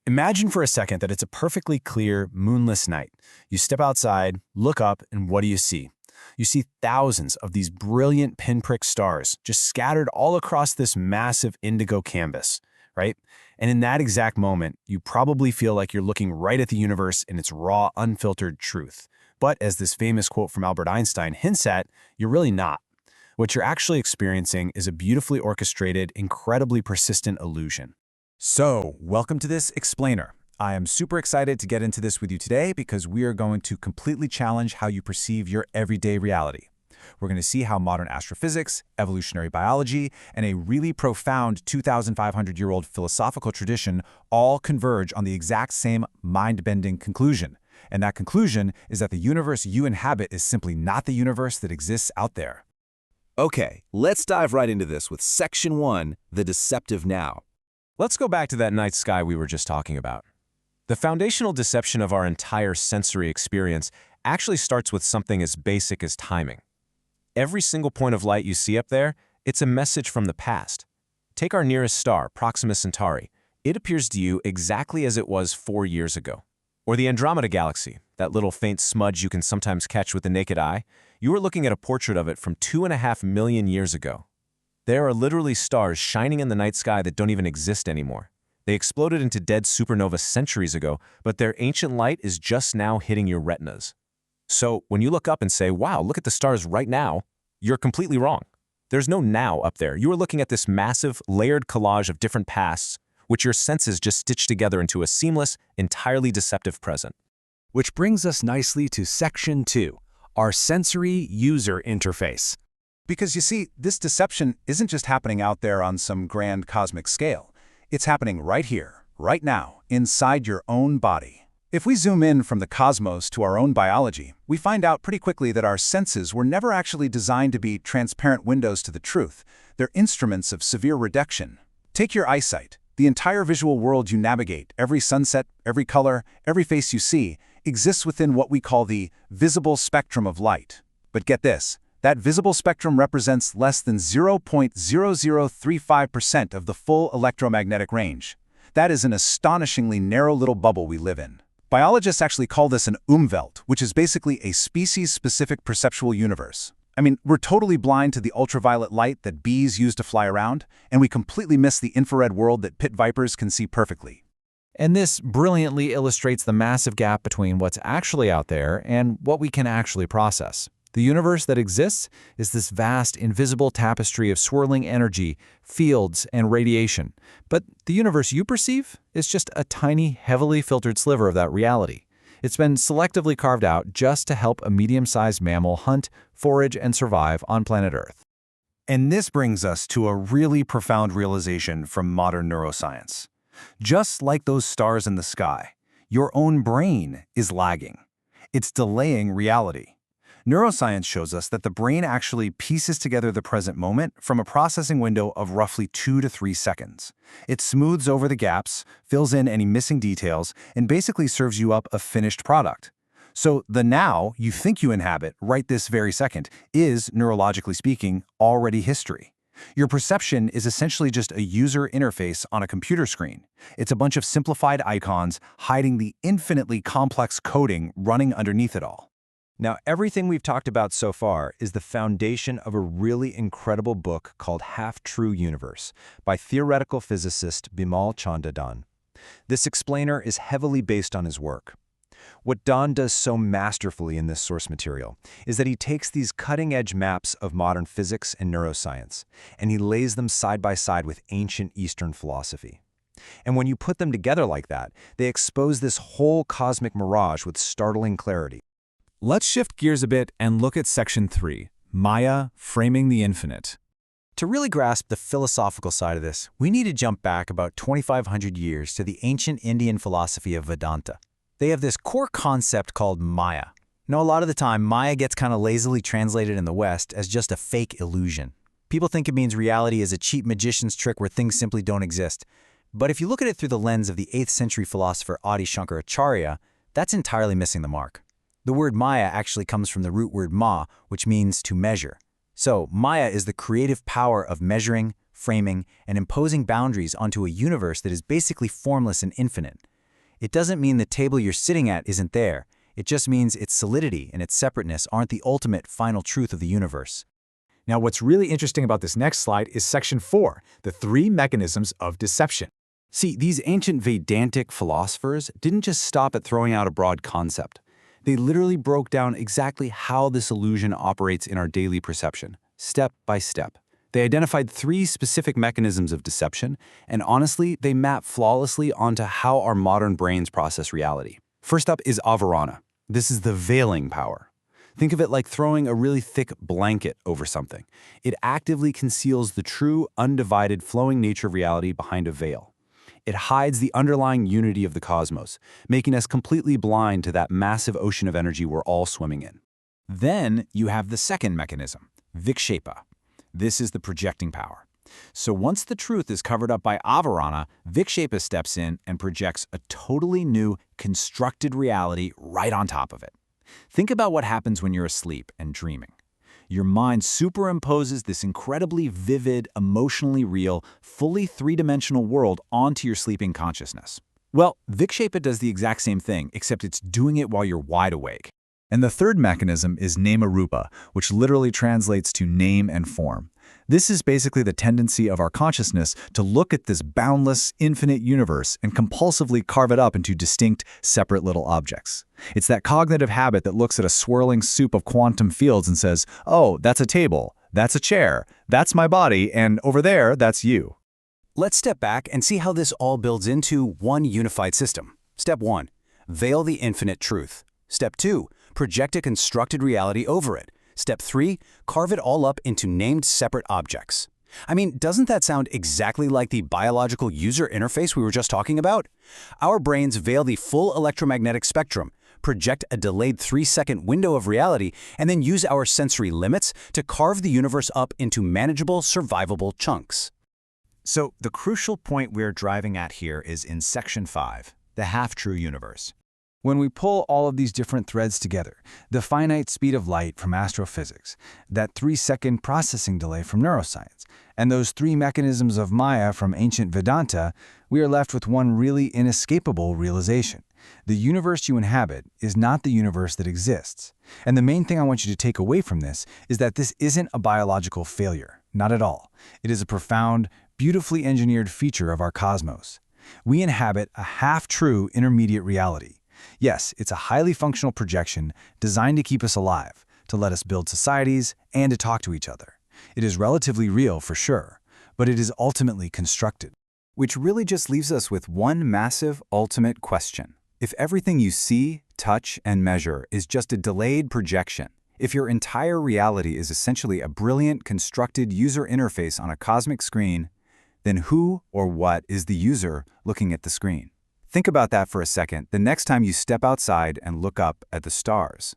Imagine for a second that it's a perfectly clear, moonless night. You step outside, look up, and what do you see? You see thousands of these brilliant pinprick stars just scattered all across this massive indigo canvas, right? And in that exact moment, you probably feel like you're looking right at the universe in its raw, unfiltered truth. But as this famous quote from Albert Einstein hints at, you're really not. What you're actually experiencing is a beautifully orchestrated, incredibly persistent illusion. So, welcome to this explainer. I am super excited to get into this with you today because we are going to completely challenge how you perceive your everyday reality. We're going to see how modern astrophysics, evolutionary biology, and a really profound 2,500-year-old philosophical tradition all converge on the exact same mind-bending conclusion. And that conclusion is that the universe you inhabit is simply not the universe that exists out there. Okay, let's dive right into this with Section 1, the deceptive now. Let's go back to that night sky we were just talking about. The foundational deception of our entire sensory experience actually starts with something as basic as timing. Every single point of light you see up there, it's a message from the past. Take our nearest star, Proxima Centauri. It appears to you exactly as it was 4 years ago. Or the Andromeda Galaxy, that little faint smudge you can sometimes catch with the naked eye. You are looking at a portrait of it from 2.5 million years ago. There are literally stars shining in the night sky that don't even exist anymore. They exploded into dead supernova centuries ago, but their ancient light is just now hitting your retinas. So when you look up and say, wow, look at the stars right now, you're completely wrong. There's no now up there. You are looking at this massive, layered collage of different pasts, which your senses just stitch together into a seamless, entirely deceptive present. Which brings us nicely to Section 2, our sensory user interface. Because you see, this deception isn't just happening out there on some grand cosmic scale. It's happening right here, right now, inside your own body. If we zoom in from the cosmos to our own biology, we find out pretty quickly that our senses were never actually designed to be transparent windows to the truth. They're instruments of severe reduction. Take your eyesight. The entire visual world you navigate, every sunset, every color, every face you see, exists within what we call the visible spectrum of light. But get this. That visible spectrum represents less than 0.0035% of the full electromagnetic range. That is an astonishingly narrow little bubble we live in. Biologists actually call this an Umwelt, which is basically a species-specific perceptual universe. I mean, we're totally blind to the ultraviolet light that bees use to fly around, and we completely miss the infrared world that pit vipers can see perfectly. And this brilliantly illustrates the massive gap between what's actually out there and what we can actually process. The universe that exists is this vast, invisible tapestry of swirling energy, fields, and radiation. But the universe you perceive is just a tiny, heavily filtered sliver of that reality. It's been selectively carved out just to help a medium-sized mammal hunt, forage, and survive on planet Earth. And this brings us to a really profound realization from modern neuroscience. Just like those stars in the sky, your own brain is lagging. It's delaying reality. Neuroscience shows us that the brain actually pieces together the present moment from a processing window of roughly 2 to 3 seconds. It smooths over the gaps, fills in any missing details, and basically serves you up a finished product. So the now you think you inhabit right this very second is, neurologically speaking, already history. Your perception is essentially just a user interface on a computer screen. It's a bunch of simplified icons hiding the infinitely complex coding running underneath it all. Now, everything we've talked about so far is the foundation of a really incredible book called Half-True Universe by theoretical physicist Bimal Chandra Dan. This explainer is heavily based on his work. What Dan does so masterfully in this source material is that he takes these cutting-edge maps of modern physics and neuroscience, and he lays them side by side with ancient Eastern philosophy. And when you put them together like that, they expose this whole cosmic mirage with startling clarity. Let's shift gears a bit and look at Section 3, Maya, Framing the Infinite. To really grasp the philosophical side of this, we need to jump back about 2,500 years to the ancient Indian philosophy of Vedanta. They have this core concept called Maya. Now, a lot of the time, Maya gets kind of lazily translated in the West as just a fake illusion. People think it means reality is a cheap magician's trick where things simply don't exist. But if you look at it through the lens of the 8th century philosopher Adi Shankaracharya, that's entirely missing the mark. The word Maya actually comes from the root word ma, which means to measure. So, Maya is the creative power of measuring, framing, and imposing boundaries onto a universe that is basically formless and infinite. It doesn't mean the table you're sitting at isn't there. It just means its solidity and its separateness aren't the ultimate final truth of the universe. Now, what's really interesting about this next slide is section 4, the 3 mechanisms of deception. See, these ancient Vedantic philosophers didn't just stop at throwing out a broad concept. They literally broke down exactly how this illusion operates in our daily perception, step by step. They identified 3 specific mechanisms of deception, and honestly, they map flawlessly onto how our modern brains process reality. First up is avarana. This is the veiling power. Think of it like throwing a really thick blanket over something. It actively conceals the true, undivided, flowing nature of reality behind a veil. It hides the underlying unity of the cosmos, making us completely blind to that massive ocean of energy we're all swimming in. Then you have the second mechanism, vikshepa. This is the projecting power. So once the truth is covered up by avarana, vikshepa steps in and projects a totally new, constructed reality right on top of it. Think about what happens when you're asleep and dreaming. Your mind superimposes this incredibly vivid, emotionally real, fully 3-dimensional world onto your sleeping consciousness. Well, vikshepa does the exact same thing, except it's doing it while you're wide awake. And the third mechanism is Nama-rupa, which literally translates to name and form. This is basically the tendency of our consciousness to look at this boundless, infinite universe and compulsively carve it up into distinct, separate little objects. It's that cognitive habit that looks at a swirling soup of quantum fields and says, oh, that's a table, that's a chair, that's my body, and over there, that's you. Let's step back and see how this all builds into one unified system. Step 1. Veil the infinite truth. Step 2. Project a constructed reality over it. Step 3. Carve it all up into named separate objects. I mean, doesn't that sound exactly like the biological user interface we were just talking about? Our brains veil the full electromagnetic spectrum, project a delayed 3-second window of reality, and then use our sensory limits to carve the universe up into manageable, survivable chunks. So the crucial point we're driving at here is in section 5, the half-true universe. When we pull all of these different threads together, the finite speed of light from astrophysics, that 3-second processing delay from neuroscience, and those 3 mechanisms of Maya from ancient Vedanta, we are left with one really inescapable realization. The universe you inhabit is not the universe that exists. And the main thing I want you to take away from this is that this isn't a biological failure, not at all. It is a profound, beautifully engineered feature of our cosmos. We inhabit a half-true intermediate reality. Yes, it's a highly functional projection designed to keep us alive, to let us build societies, and to talk to each other. It is relatively real for sure, but it is ultimately constructed. Which really just leaves us with one massive, ultimate question. If everything you see, touch, and measure is just a delayed projection, if your entire reality is essentially a brilliant, constructed user interface on a cosmic screen, then who or what is the user looking at the screen? Think about that for a second the next time you step outside and look up at the stars.